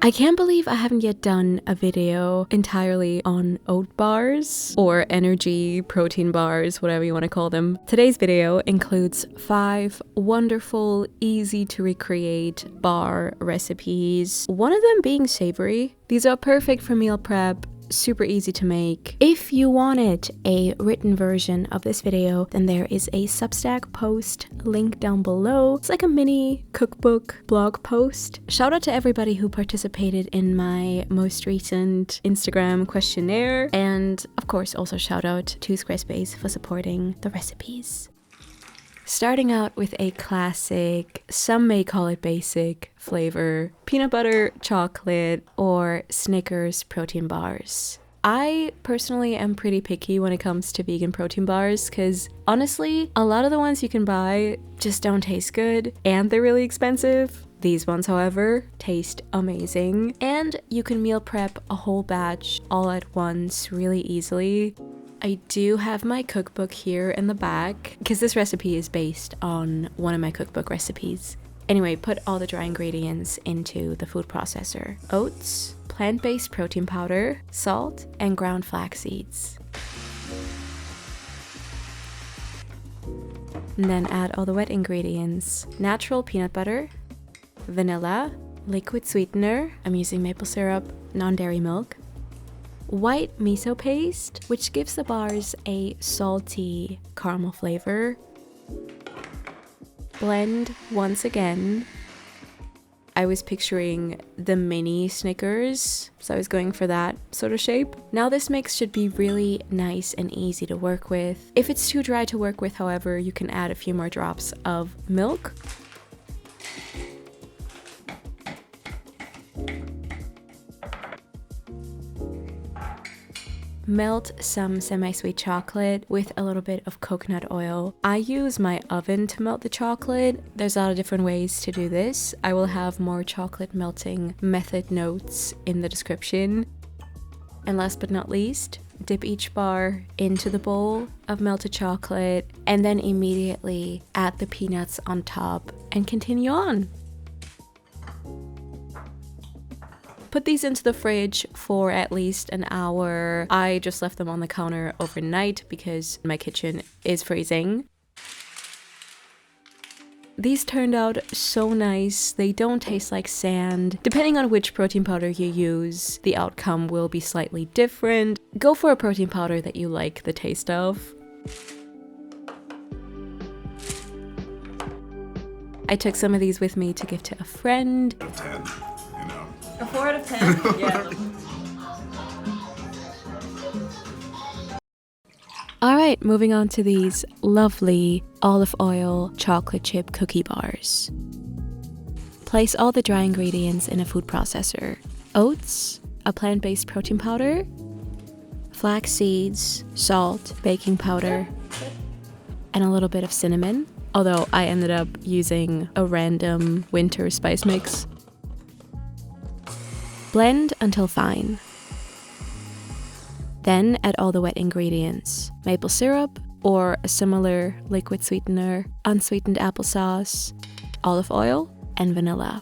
I can't believe I haven't yet done a video entirely on oat bars or energy protein bars, whatever you want to call them. Today's video includes 5 wonderful, easy to recreate bar recipes, one of them being savory. These are perfect for meal prep, super easy to make. If you wanted a written version of this video, then there is a Substack post link down below. It's like a mini cookbook blog post. Shout out to everybody who participated in my most recent Instagram questionnaire, and of course also shout out to Squarespace for supporting the recipes. Starting out with a classic, some may call it basic, flavor, peanut butter, chocolate, or Snickers protein bars. I personally am pretty picky when it comes to vegan protein bars because honestly, a lot of the ones you can buy just don't taste good and they're really expensive. These ones, however, taste amazing, and you can meal prep a whole batch all at once really easily. I do have my cookbook here in the back because this recipe is based on one of my cookbook recipes. Anyway, put all the dry ingredients into the food processor. Oats, plant-based protein powder, salt, and ground flax seeds. And then add all the wet ingredients. Natural peanut butter, vanilla, liquid sweetener, I'm using maple syrup, non-dairy milk, white miso paste, which gives the bars a salty caramel flavor. Blend once again. I was picturing the mini Snickers, so I was going for that sort of shape. Now this mix should be really nice and easy to work with. If it's too dry to work with, however, you can add a few more drops of milk. Melt some semi-sweet chocolate with a little bit of coconut oil. I use my oven to melt the chocolate. There's a lot of different ways to do this. I will have more chocolate melting method notes in the description. And last but not least, dip each bar into the bowl of melted chocolate and then immediately add the peanuts on top and continue on. Put these into the fridge for at least an hour. I just left them on the counter overnight because my kitchen is freezing. These turned out so nice. They don't taste like sand. Depending on which protein powder you use, the outcome will be slightly different. Go for a protein powder that you like the taste of. I took some of these with me to give to a friend. 10, you know. A 4 out of 10? Yeah. Alright, moving on to these lovely olive oil chocolate chip cookie bars. Place all the dry ingredients in a food processor. Oats, a plant-based protein powder, flax seeds, salt, baking powder, and a little bit of cinnamon. Although I ended up using a random winter spice mix. Blend until fine. Then add all the wet ingredients. Maple syrup or a similar liquid sweetener, unsweetened applesauce, olive oil, and vanilla.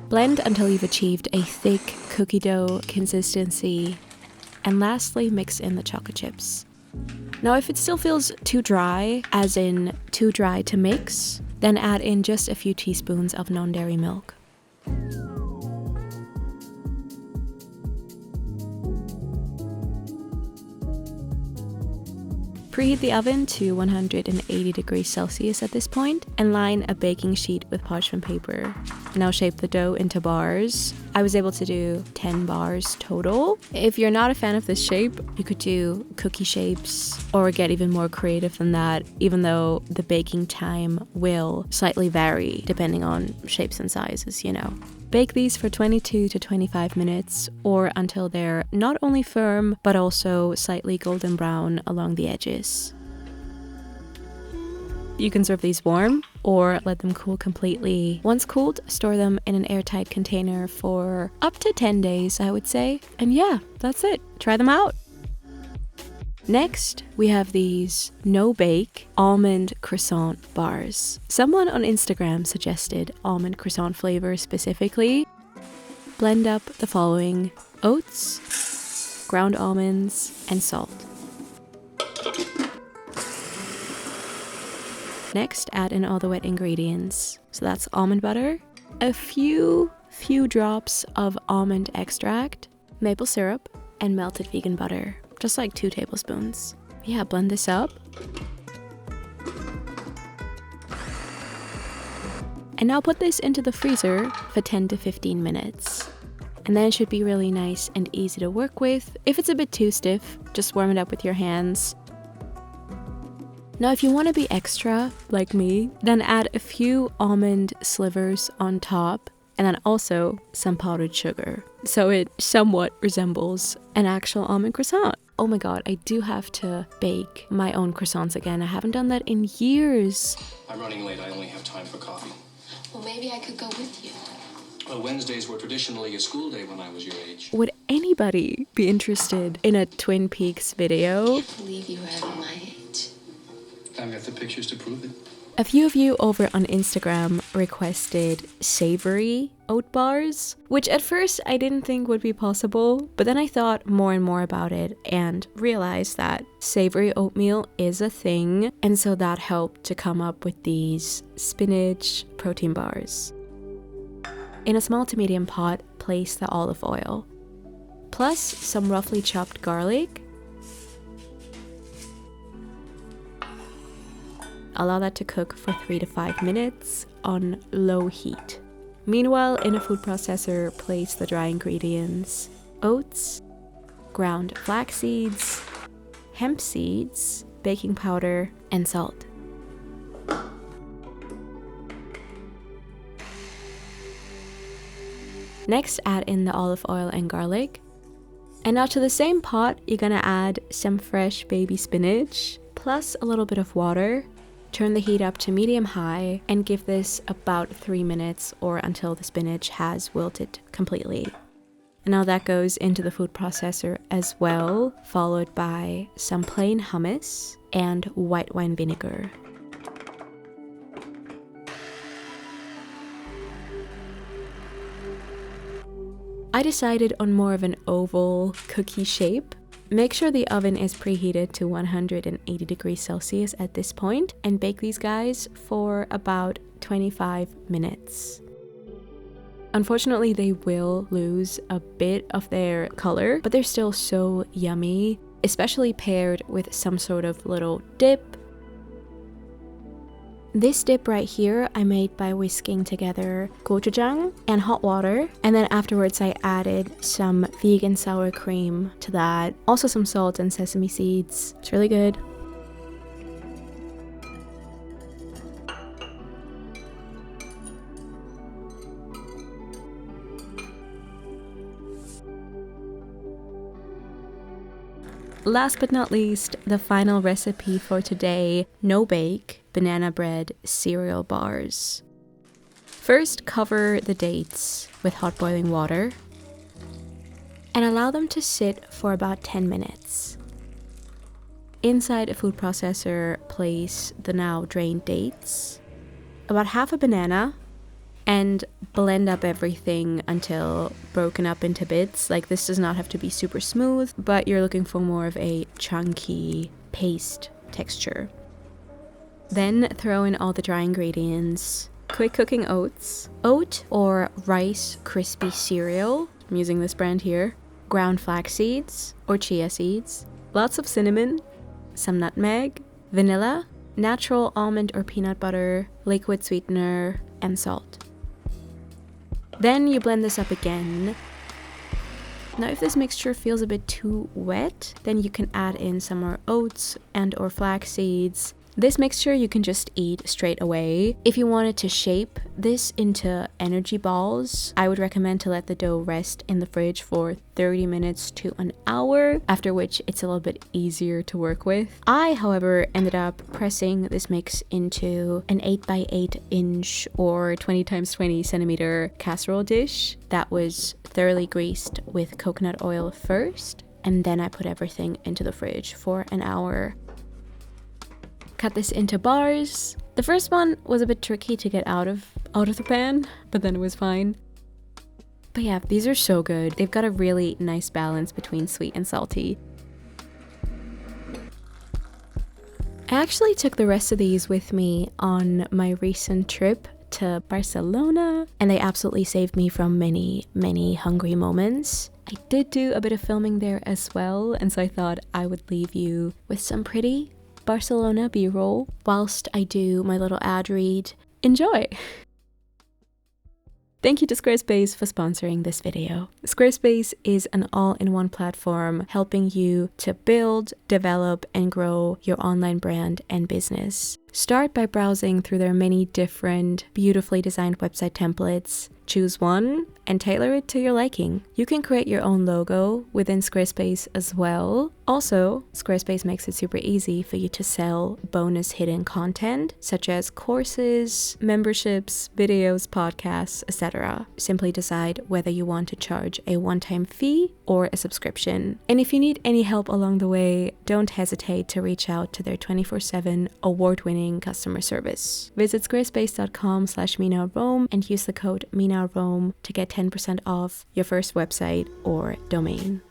Blend until you've achieved a thick cookie dough consistency. And lastly, mix in the chocolate chips. Now if it still feels too dry, as in too dry to mix, then add in just a few teaspoons of non-dairy milk. Preheat the oven to 180 degrees Celsius at this point and line a baking sheet with parchment paper. Now shape the dough into bars. I was able to do 10 bars total. If you're not a fan of this shape, you could do cookie shapes or get even more creative than that, even though the baking time will slightly vary depending on shapes and sizes, you know. Bake these for 22 to 25 minutes or until they're not only firm but also slightly golden brown along the edges. You can serve these warm or let them cool completely. Once cooled, store them in an airtight container for up to 10 days, I would say. And yeah, that's it. Try them out. Next, we have these no-bake almond croissant bars. Someone on Instagram suggested almond croissant flavor specifically. Blend up the following: oats, ground almonds, and salt. Next, add in all the wet ingredients. So that's almond butter, a few drops of almond extract, maple syrup, and melted vegan butter. Just like 2 tablespoons. Yeah, blend this up. And now put this into the freezer for 10 to 15 minutes. And then it should be really nice and easy to work with. If it's a bit too stiff, just warm it up with your hands. Now if you want to be extra, like me, then add a few almond slivers on top, and then also some powdered sugar, so it somewhat resembles an actual almond croissant. Oh my god, I do have to bake my own croissants again. I haven't done that in years. I'm running late. I only have time for coffee. Well, maybe I could go with you. Well, Wednesdays were traditionally a school day when I was your age. Would anybody be interested in a Twin Peaks video? I can't believe you were ever my age. I've got the pictures to prove it. A few of you over on Instagram requested savory oat bars, which at first I didn't think would be possible, but then I thought more and more about it and realized that savory oatmeal is a thing, and so that helped to come up with these spinach protein bars. In a small to medium pot, place the olive oil, plus some roughly chopped garlic. Allow that to cook for 3 to 5 minutes on low heat. Meanwhile, in a food processor, place the dry ingredients: oats, ground flax seeds, hemp seeds, baking powder, and salt. Next, add in the olive oil and garlic. And now to the same pot, you're gonna add some fresh baby spinach, plus a little bit of water. Turn the heat up to medium-high and give this about 3 minutes or until the spinach has wilted completely. And now that goes into the food processor as well, followed by some plain hummus and white wine vinegar. I decided on more of an oval cookie shape. Make sure the oven is preheated to 180 degrees Celsius at this point and bake these guys for about 25 minutes. Unfortunately, they will lose a bit of their color, but they're still so yummy, especially paired with some sort of little dip. This dip right here I made by whisking together gochujang and hot water, and then afterwards I added some vegan sour cream to that, also some salt and sesame seeds. It's really good. Last but not least, the final recipe for today: no-bake banana bread cereal bars. First, cover the dates with hot boiling water and allow them to sit for about 10 minutes. Inside a food processor, place the now drained dates, about half a banana, and blend up everything until broken up into bits. Like, this does not have to be super smooth, but you're looking for more of a chunky paste texture. Then throw in all the dry ingredients: quick cooking oats, oat or rice crispy cereal, I'm using this brand here, ground flax seeds or chia seeds, lots of cinnamon, some nutmeg, vanilla, natural almond or peanut butter, liquid sweetener, and salt. Then you blend this up again. Now if this mixture feels a bit too wet, then you can add in some more oats and or flax seeds. This mixture you can just eat straight away. If you wanted to shape this into energy balls, I would recommend to let the dough rest in the fridge for 30 minutes to an hour, after which it's a little bit easier to work with. I, however, ended up pressing this mix into an 8x8 inch or 20x20 centimeter casserole dish that was thoroughly greased with coconut oil first. and then I put everything into the fridge for an hour. Cut this into bars. The first one was a bit tricky to get out of the pan, but then it was fine. But yeah, these are so good. They've got a really nice balance between sweet and salty. I actually took the rest of these with me on my recent trip to Barcelona, and they absolutely saved me from many, many hungry moments. I did do a bit of filming there as well, and so I thought I would leave you with some pretty Barcelona b-roll whilst I do my little ad read. Enjoy! Thank you to Squarespace for sponsoring this video. Squarespace is an all-in-one platform helping you to build, develop, and grow your online brand and business. Start by browsing through their many different, beautifully designed website templates. Choose one and tailor it to your liking. You can create your own logo within Squarespace as well. Also, Squarespace makes it super easy for you to sell bonus hidden content, such as courses, memberships, videos, podcasts, etc. Simply decide whether you want to charge a one-time fee or a subscription. And if you need any help along the way, don't hesitate to reach out to their 24/7 award-winning customer service. Visit squarespace.com/MinaRome and use the code MinaRome to get 10% off your first website or domain.